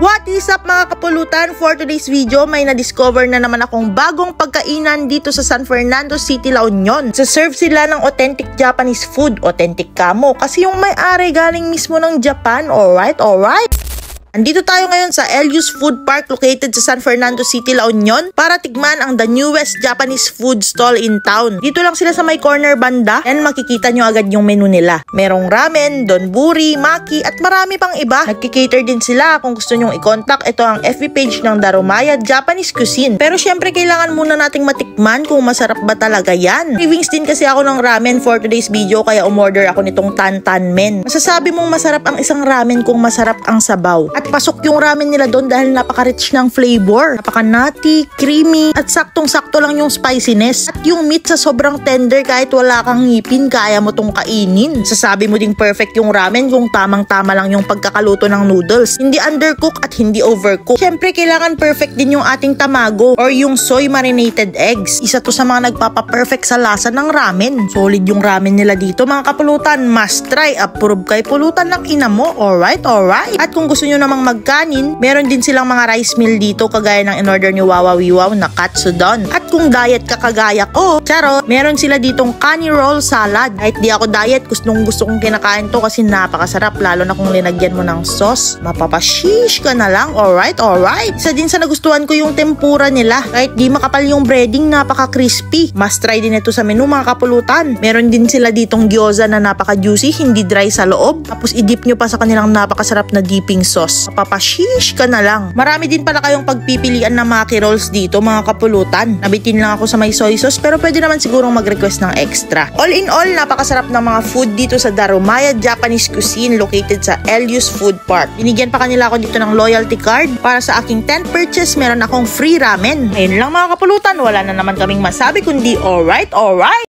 What is up mga kapulutan? For today's video, may na-discover na naman akong bagong pagkainan dito sa San Fernando City, La Union. Sa-serve sila ng authentic Japanese food, authentic kamo, kasi yung may-ari galing mismo ng Japan. Alright. Andito tayo ngayon sa Elius Food Park located sa San Fernando City, La Union para tigman ang the newest Japanese food stall in town. Dito lang sila sa may corner banda and makikita nyo agad yung menu nila. Merong ramen, donburi, maki at marami pang iba. Nagkikater din sila. Kung gusto nyong i-contact, ito ang FB page ng Darumaya Japanese Cuisine. Pero syempre kailangan muna nating matikman kung masarap ba talaga yan. Cravings din kasi ako ng ramen for today's video kaya umorder ako nitong Tantan Men. Masasabi mong masarap ang isang ramen kung masarap ang sabaw. At pasok yung ramen nila doon dahil napaka-rich ng flavor. Napaka-nutty, creamy, at saktong-sakto lang yung spiciness. At yung meat sa sobrang tender kahit wala kang ngipin, kaya mo tong kainin. Sasabi mo ding perfect yung ramen kung tamang-tama lang yung pagkakaluto ng noodles. Hindi undercook at hindi overcook. Syempre, kailangan perfect din yung ating tamago or yung soy marinated eggs. Isa to sa mga nagpapa-perfect sa lasa ng ramen. Solid yung ramen nila dito mga kapulutan. Must try. Approve kay pulutan ng ina mo. Alright. At kung gusto nyo namang magkanin, meron din silang mga rice meal dito kagaya ng in-order ni Wawa Wiwaw na katsudon. At kung diet ka kagaya ko, charo, meron sila ditong kani roll salad. Kahit di ako diet, gusto kong kinakain to kasi napakasarap lalo na kung linagyan mo ng sauce. Mapapashish ka na lang. Alright. Isa din sa nagustuhan ko yung tempura nila. Kahit di makapal yung breading, napaka-crispy. Must try din ito sa menu mga kapulutan. Meron din sila ditong gyoza na napaka-juicy, hindi dry sa loob. Tapos i-dip nyo pa sa kanilang napakasarap na dipping sauce. Mapapashish ka na lang. Marami din pala kayong pagpipilian na maki rolls dito mga kapulutan. Nabitin lang ako sa may soy sauce pero pwede naman sigurong mag-request ng extra. All in all, napakasarap ng mga food dito sa Darumaya Japanese Cuisine located sa Elius Food Park. Binigyan pa kanila ako dito ng loyalty card. Para sa aking 10th purchase, meron akong free ramen. Ayun lang mga kapulutan, wala na naman kaming masabi kundi alright.